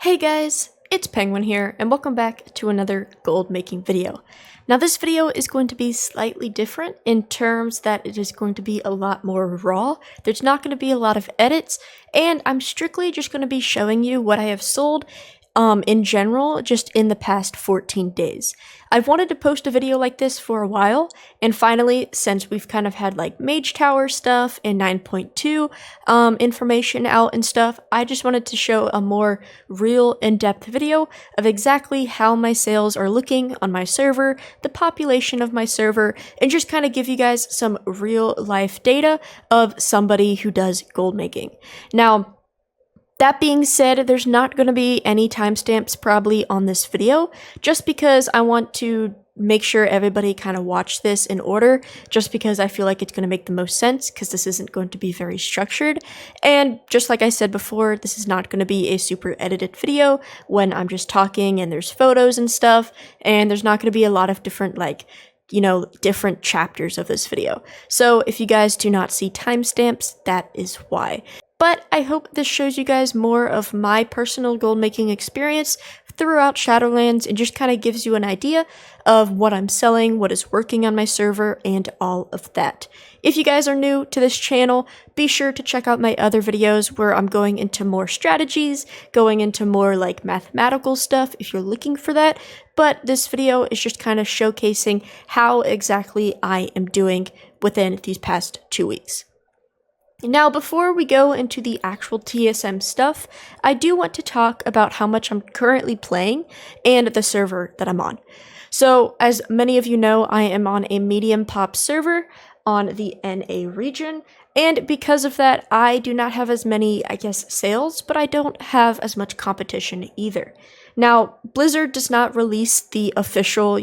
Hey guys, it's Penguin here, and welcome back to another gold making video. Now this video is going to be slightly different in terms that it is going to be a lot more raw. There's not going to be a lot of edits, and I'm strictly just going to be showing you what I have sold in general, just in the past 14 days. I've wanted to post a video like this for a while, and finally, since we've kind of had like Mage Tower stuff and 9.2 information out and stuff, I just wanted to show a more real, in-depth video of exactly how my sales are looking on my server, the population of my server, and just kind of give you guys some real-life data of somebody who does gold making. Now, that being said, there's not going to be any timestamps probably on this video, just because I want to make sure everybody kind of watch this in order, just because I feel like it's going to make the most sense, because this isn't going to be very structured. And just like I said before, this is not going to be a super edited video when I'm just talking and there's photos and stuff, and there's not going to be a lot of different different chapters of this video. So if you guys do not see timestamps, that is why. But I hope this shows you guys more of my personal gold making experience throughout Shadowlands and just kind of gives you an idea of what I'm selling, what is working on my server, and all of that. If you guys are new to this channel, be sure to check out my other videos where I'm going into more strategies, going into more like mathematical stuff if you're looking for that. But this video is just kind of showcasing how exactly I am doing within these past 2 weeks. Now, before we go into the actual TSM stuff, I do want to talk about how much I'm currently playing and the server that I'm on. So, as many of you know, I am on a medium pop server on the NA region, and because of that, I do not have as many, sales, but I don't have as much competition either. Now, Blizzard does not release the official,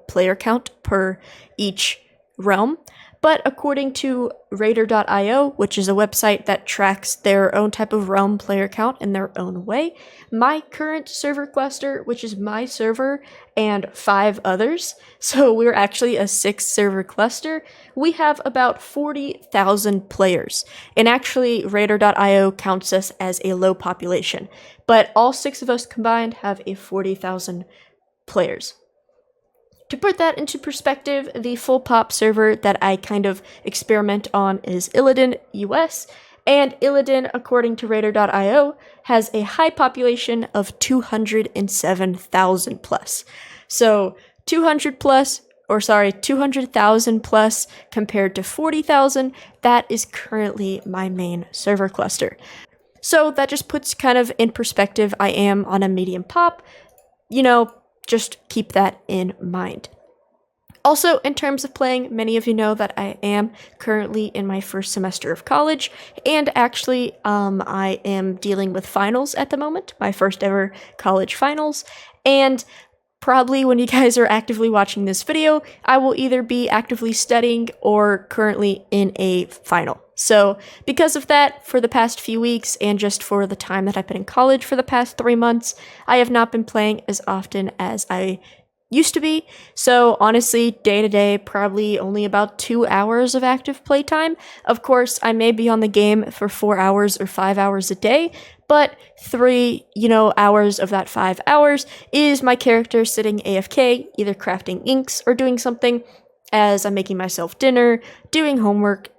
player count per each realm, but according to Raider.io, which is a website that tracks their own type of realm player count in their own way, my current server cluster, which is my server and 5 others, so we're actually a 6-server cluster, we have about 40,000 players. And actually, Raider.io counts us as a low population, but all 6 of us combined have a 40,000 players. To put that into perspective, the full pop server that I kind of experiment on is Illidan US, and Illidan, according to Raider.io, has a high population of 207,000 plus. So 200,000 plus compared to 40,000, that is currently my main server cluster. So that just puts kind of in perspective, I am on a medium pop, just keep that in mind. Also, in terms of playing, many of you know that I am currently in my first semester of college, and actually, I am dealing with finals at the moment, my first ever college finals, and probably when you guys are actively watching this video, I will either be actively studying or currently in a final. So because of that, for the past few weeks and just for the time that I've been in college for the past 3 months, I have not been playing as often as I used to be. So honestly, day to day, probably only about 2 hours of active playtime. Of course, I may be on the game for 4 hours or 5 hours a day, but 3, hours of that 5 hours is my character sitting AFK, either crafting inks or doing something as I'm making myself dinner, doing homework,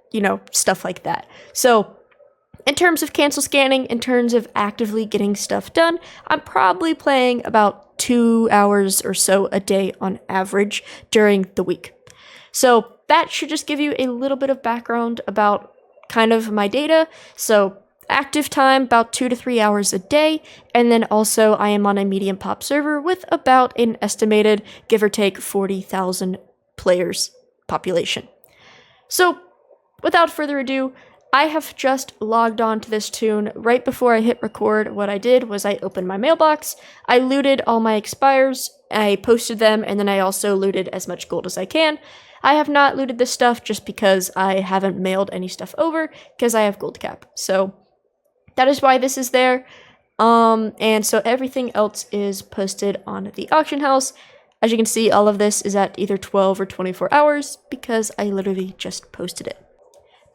stuff like that. So in terms of cancel scanning, in terms of actively getting stuff done, I'm probably playing about 2 hours or so a day on average during the week. So that should just give you a little bit of background about kind of my data. So active time, about 2 to 3 hours a day, and then also I am on a medium pop server with about an estimated, give or take, 40,000 players population. So without further ado, I have just logged on to this tune. Right before I hit record, what I did was I opened my mailbox, I looted all my expires, I posted them, and then I also looted as much gold as I can. I have not looted this stuff just because I haven't mailed any stuff over, because I have gold cap. So that is why this is there. And so everything else is posted on the auction house. As you can see, all of this is at either 12 or 24 hours because I literally just posted it.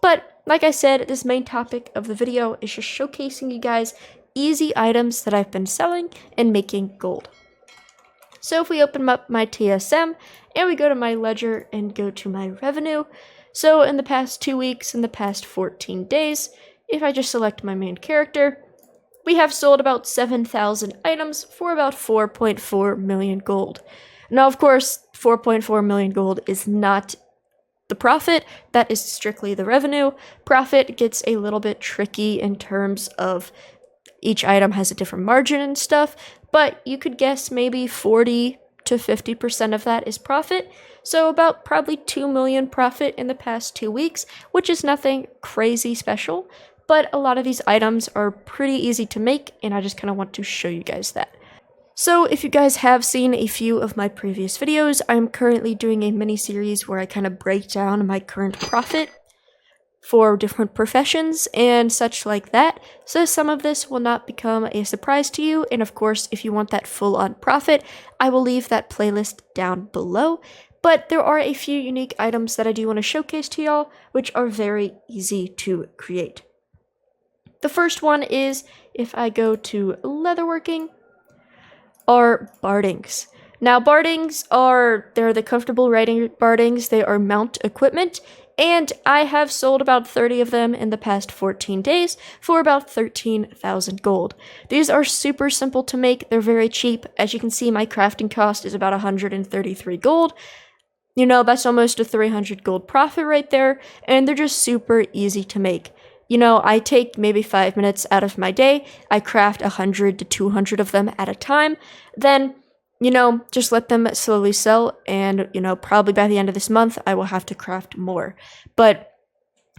But like I said, this main topic of the video is just showcasing you guys easy items that I've been selling and making gold. So if we open up my TSM and we go to my ledger and go to my revenue, so in the past 2 weeks, in the past 14 days, if I just select my main character, we have sold about 7,000 items for about 4.4 million gold. Now, of course, 4.4 million gold is not the profit, that is strictly the revenue. Profit gets a little bit tricky in terms of each item has a different margin and stuff, but you could guess maybe 40 to 50% of that is profit. So about probably 2 million profit in the past 2 weeks, which is nothing crazy special, but a lot of these items are pretty easy to make, and I just kind of want to show you guys that. So if you guys have seen a few of my previous videos, I'm currently doing a mini series where I kind of break down my current profit for different professions and such like that, so some of this will not become a surprise to you, and of course, if you want that full-on profit, I will leave that playlist down below, but there are a few unique items that I do want to showcase to y'all, which are very easy to create. The first one is, if I go to leatherworking, are bardings. Now, bardings they're the comfortable riding bardings, they are mount equipment, and I have sold about 30 of them in the past 14 days for about 13,000 gold. These are super simple to make, they're very cheap. As you can see, my crafting cost is about 133 gold. You know, that's almost a 300 gold profit right there, and they're just super easy to make. You know, I take maybe 5 minutes out of my day, I craft 100 to 200 of them at a time, then you know, just let them slowly sell, and, you know, probably by the end of this month, I will have to craft more. But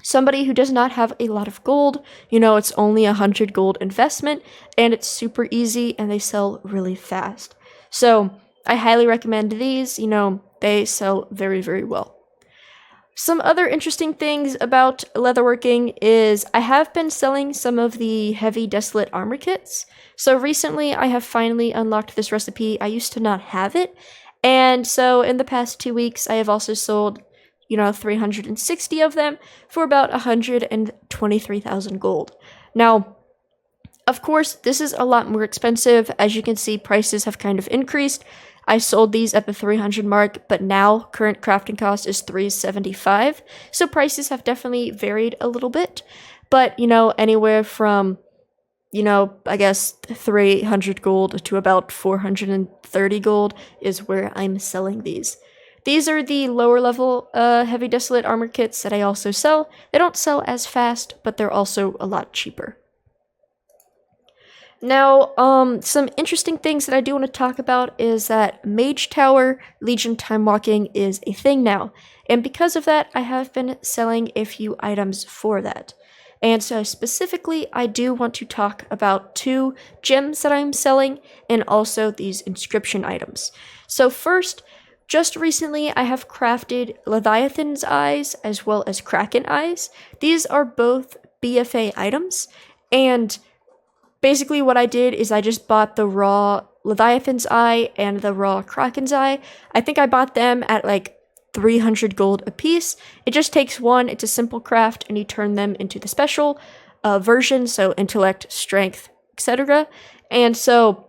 somebody who does not have a lot of gold, you know, it's only 100 gold investment, and it's super easy, and they sell really fast. So, I highly recommend these, you know, they sell very, very well. Some other interesting things about leatherworking is I have been selling some of the heavy desolate armor kits. So recently I have finally unlocked this recipe. I used to not have it. And so in the past 2 weeks I have also sold, you know, 360 of them for about 123,000 gold. Now, of course, this is a lot more expensive. As you can see, prices have kind of increased. I sold these at the 300 mark, but now current crafting cost is 375. So prices have definitely varied a little bit, but you know, anywhere from, you know, I guess 300 gold to about 430 gold is where I'm selling these. These are the lower level heavy desolate armor kits that I also sell. They don't sell as fast, but they're also a lot cheaper. Now, some interesting things that I do want to talk about is that Mage Tower Legion Timewalking is a thing now, and because of that, I have been selling a few items for that. And so specifically, I do want to talk about 2 gems that I'm selling, and also these inscription items. So first, just recently, I have crafted Leviathan's Eyes as well as Kraken Eyes. These are both BFA items, and basically what I did is I just bought the raw Leviathan's Eye and the raw Kraken's Eye. I think I bought them at like 300 gold a piece. It just takes one, it's a simple craft, and you turn them into the special version, so intellect, strength, etc. And so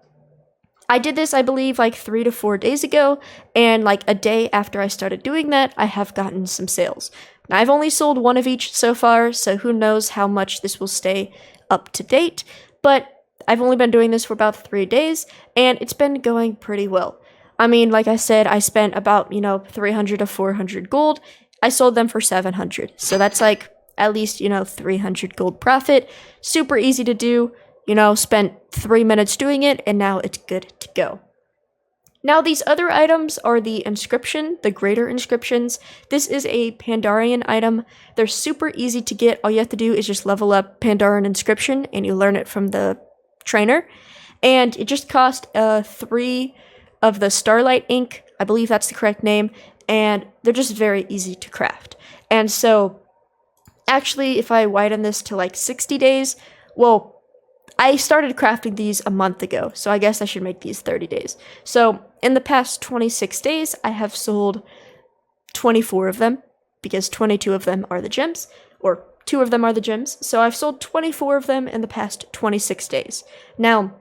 I did this, I believe, like 3 to 4 days ago, and like a day after I started doing that, I have gotten some sales. Now, I've only sold one of each so far, so who knows how much this will stay up to date. But I've only been doing this for about 3 days, and it's been going pretty well. I mean, like I said, I spent about, you know, 300 to 400 gold. I sold them for 700. So that's like at least, you know, 300 gold profit. Super easy to do. You know, spent 3 minutes doing it, and now it's good to go. Now, these other items are the inscription, the greater inscriptions. This is a Pandarian item. They're super easy to get. All you have to do is just level up Pandaren inscription, and you learn it from the trainer. And it just cost 3 of the Starlight ink. I believe that's the correct name. And they're just very easy to craft. And so, actually, if I widen this to like 60 days, well, I started crafting these a month ago, so I guess I should make these 30 days. So, in the past 26 days, I have sold 24 of them, because 22 of them are the gems, or 2 of them are the gems. So I've sold 24 of them in the past 26 days. Now,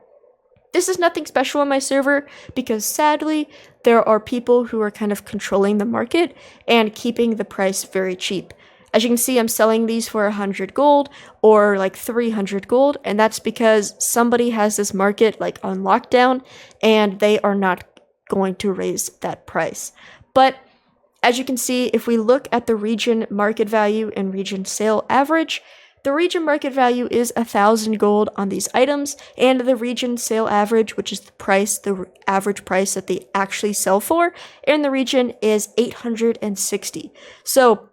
this is nothing special on my server because sadly, there are people who are kind of controlling the market and keeping the price very cheap. As you can see, I'm selling these for 100 gold or like 300 gold, and that's because somebody has this market like on lockdown and they are not going to raise that price. But as you can see, if we look at the region market value and region sale average, the region market value is 1,000 gold on these items, and the region sale average, which is the average price that they actually sell for, in the region is 860. So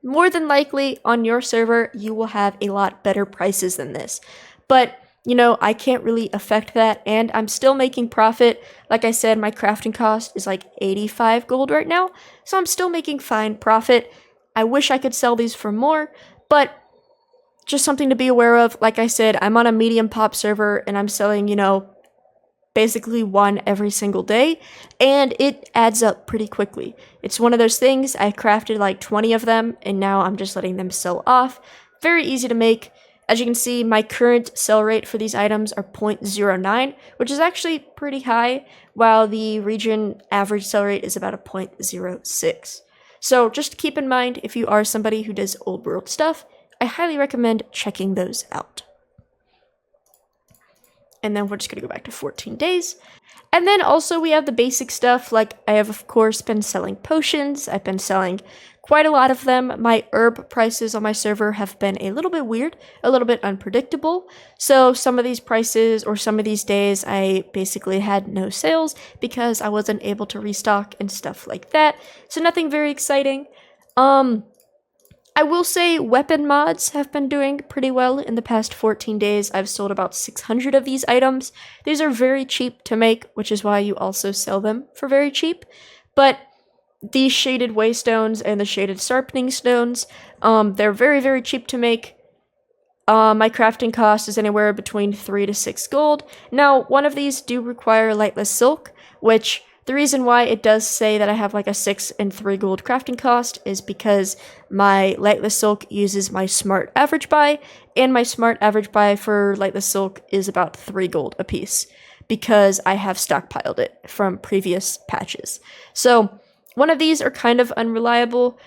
more than likely, on your server, you will have a lot better prices than this. But, you know, I can't really affect that, and I'm still making profit. Like I said, my crafting cost is like 85 gold right now, so I'm still making fine profit. I wish I could sell these for more, but just something to be aware of. Like I said, I'm on a medium pop server, and I'm selling, you know, basically one every single day, and it adds up pretty quickly. It's one of those things, I crafted like 20 of them, and now I'm just letting them sell off. Very easy to make. As you can see, my current sell rate for these items are 0.09, which is actually pretty high, while the region average sell rate is about a 0.06. So just keep in mind, if you are somebody who does old world stuff, I highly recommend checking those out. And then we're just going to go back to 14 days. And then also we have the basic stuff, like I have of course been selling potions. I've been selling quite a lot of them. My herb prices on my server have been a little bit weird, a little bit unpredictable. So some of these prices or some of these days I basically had no sales because I wasn't able to restock and stuff like that. So nothing very exciting. I will say weapon mods have been doing pretty well in the past 14 days. I've sold about 600 of these items. These are very cheap to make, which is why you also sell them for very cheap. But these shaded waystones and the shaded sharpening stones, they're very, very cheap to make. My crafting cost is anywhere between 3 to 6 gold. Now, one of these do require lightless silk, which the reason why it does say that I have like a 6 and 3 gold crafting cost is because my lightless silk uses my smart average buy, and my smart average buy for lightless silk is about 3 gold a piece because I have stockpiled it from previous patches. So one of these are kind of unreliable,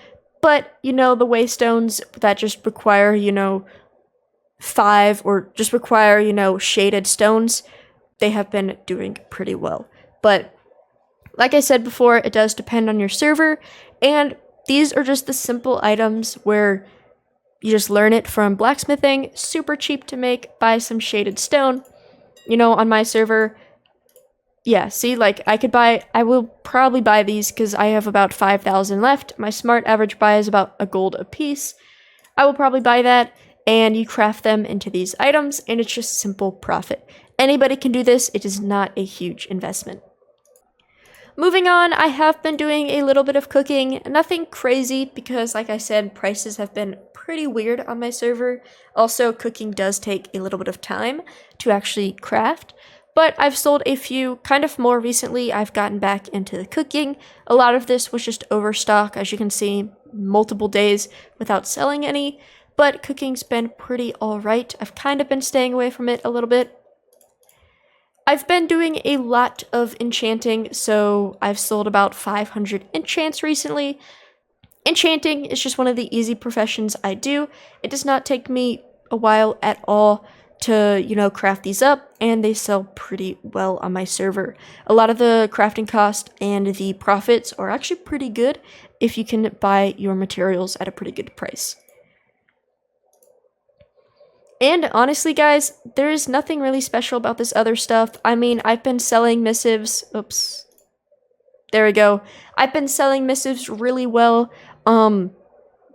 but you know, the waystones that just require, you know, 5 or just require, you know, shaded stones, they have been doing pretty well. But like I said before, it does depend on your server, and these are just the simple items where you just learn it from blacksmithing, super cheap to make, buy some shaded stone. You know, on my server, yeah, see, like, I will probably buy these because I have about 5,000 left. My smart average buy is about a gold a piece. I will probably buy that, and you craft them into these items, and it's just simple profit. Anybody can do this, it is not a huge investment. Moving on, I have been doing a little bit of cooking, nothing crazy because like I said, prices have been pretty weird on my server. Also, cooking does take a little bit of time to actually craft, but I've sold a few. Kind of more recently, I've gotten back into the cooking. A lot of this was just overstock, as you can see, multiple days without selling any, but cooking's been pretty alright. I've kind of been staying away from it a little bit. I've been doing a lot of enchanting, so I've sold about 500 enchants recently. Enchanting is just one of the easy professions I do. It does not take me a while at all to, you know, craft these up, and they sell pretty well on my server. A lot of the crafting cost and the profits are actually pretty good if you can buy your materials at a pretty good price. And honestly, guys, there's nothing really special about this other stuff. I mean, I've been selling missives. Oops. There we go. I've been selling missives really well.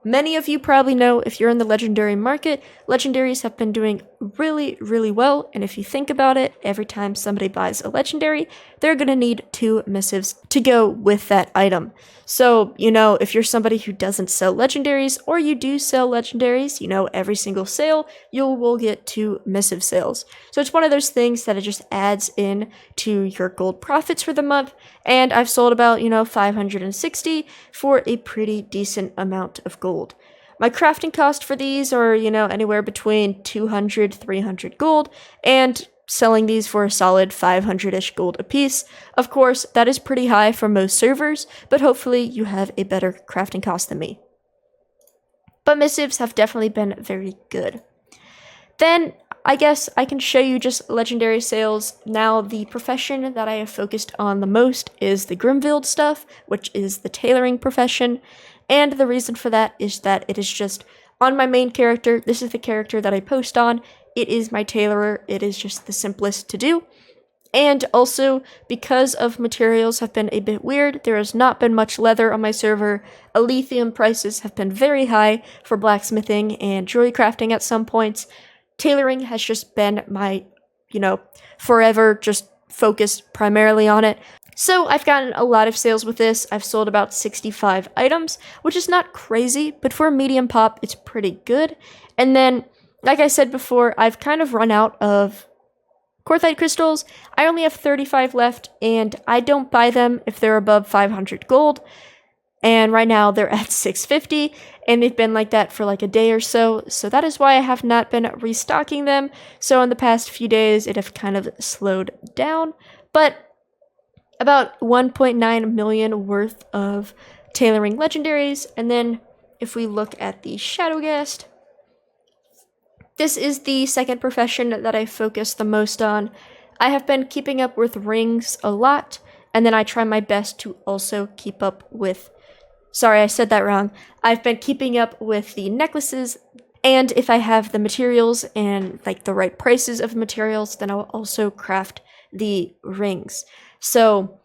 Many of you probably know if you're in the legendary market, legendaries have been doing really, really well. And if you think about it, every time somebody buys a legendary, they're going to need 2 missives to go with that item. So, you know, if you're somebody who doesn't sell legendaries, or you do sell legendaries, you know, every single sale, you will get 2 missive sales. So it's one of those things that it just adds in to your gold profits for the month. And I've sold about, you know, 560 for a pretty decent amount of gold. My crafting cost for these are, you know, anywhere between 200, 300 gold, and selling these for a solid 500-ish gold a piece. Of course, that is pretty high for most servers, but hopefully you have a better crafting cost than me. But missives have definitely been very good. Then, I guess I can show you just legendary sales. Now, the profession that I have focused on the most is the Grimvild stuff, which is the tailoring profession. And the reason for that is that it is just on my main character. This is the character that I post on. It is my tailorer. It is just the simplest to do. And also, because of materials have been a bit weird, there has not been much leather on my server. Lithium prices have been very high for blacksmithing and jewelry crafting at some points. Tailoring has just been my, you know, forever just focused primarily on it. So I've gotten a lot of sales with this. I've sold about 65 items, which is not crazy, but for a medium pop, it's pretty good. And then, like I said before, I've kind of run out of Quartzite crystals. I only have 35 left, and I don't buy them if they're above 500 gold. And right now they're at 650, and they've been like that for like a day or so. So that is why I have not been restocking them. So in the past few days, it have kind of slowed down. But about 1.9 million worth of tailoring legendaries. And then if we look at the Shadowghast, this is the second profession that I focus the most on. I have been keeping up with rings a lot, and then I try my best to also keep up with... Sorry, I said that wrong. I've been keeping up with the necklaces, and if I have the materials and like the right prices of materials, then I'll also craft the rings. So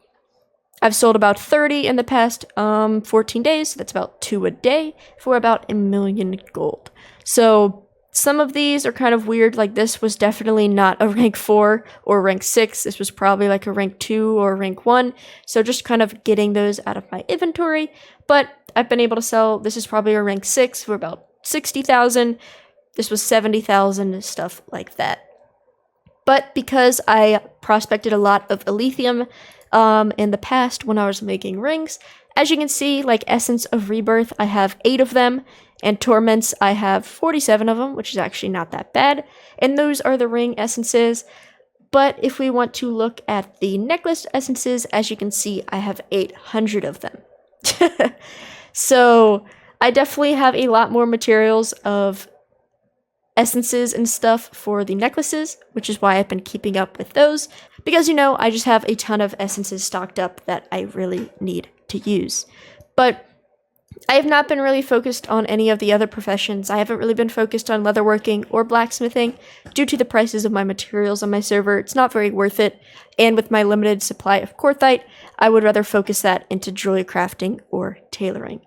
I've sold about 30 in the past 14 days. That's about 2 a day for about 1 million gold. So some of these are kind of weird, like this was definitely not a rank 4 or rank 6, this was probably like a rank 2 or rank 1, so just kind of getting those out of my inventory, but I've been able to sell, this is probably a rank 6 for about 60,000, this was 70,000, stuff like that. But because I prospected a lot of Lithium in the past when I was making rings, as you can see, like Essence of Rebirth, I have 8 of them, and Torments, I have 47 of them, which is actually not that bad. And those are the ring essences. But if we want to look at the necklace essences, as you can see, I have 800 of them. So I definitely have a lot more materials of essences and stuff for the necklaces, which is why I've been keeping up with those. Because, you know, I just have a ton of essences stocked up that I really need to use. But I have not been really focused on any of the other professions. I haven't really been focused on leatherworking or blacksmithing due to the prices of my materials on my server. It's not very worth it, and with my limited supply of quartzite, I would rather focus that into jewelry crafting or tailoring.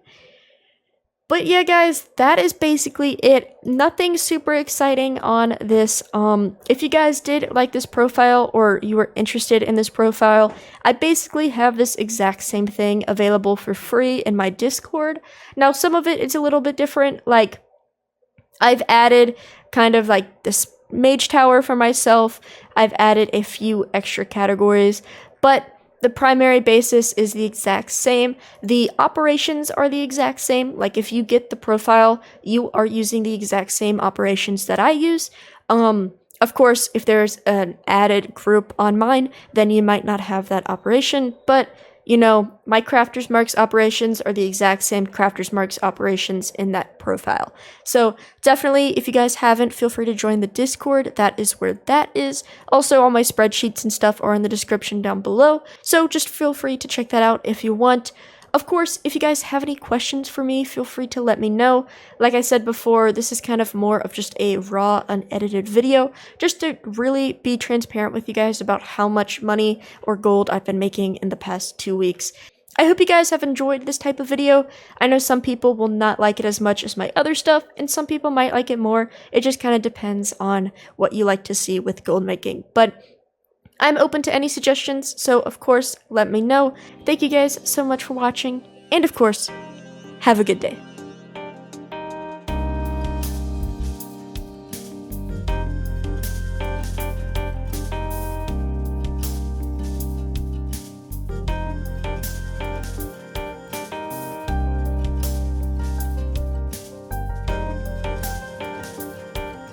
But yeah, guys, that is basically it. Nothing super exciting on this. If you guys did like this profile or you were interested in this profile, I basically have this exact same thing available for free in my Discord. Now, some of it is a little bit different. Like, I've added kind of like this mage tower for myself. I've added a few extra categories, but the primary basis is the exact same. The operations are the exact same. Like if you get the profile, you are using the exact same operations that I use. Of course, if there's an added group on mine, then you might not have that operation. But, you know, my Crafter's Marks operations are the exact same Crafter's Marks operations in that profile. So definitely, if you guys haven't, feel free to join the Discord. That is where that is. Also, all my spreadsheets and stuff are in the description down below. So just feel free to check that out if you want. Of course, if you guys have any questions for me, feel free to let me know. Like I said before, this is kind of more of just a raw, unedited video, just to really be transparent with you guys about how much money or gold I've been making in the past 2 weeks. I hope you guys have enjoyed this type of video. I know some people will not like it as much as my other stuff, and some people might like it more. It just kind of depends on what you like to see with gold making. But I'm open to any suggestions, so of course, let me know. Thank you guys so much for watching, and of course, have a good day.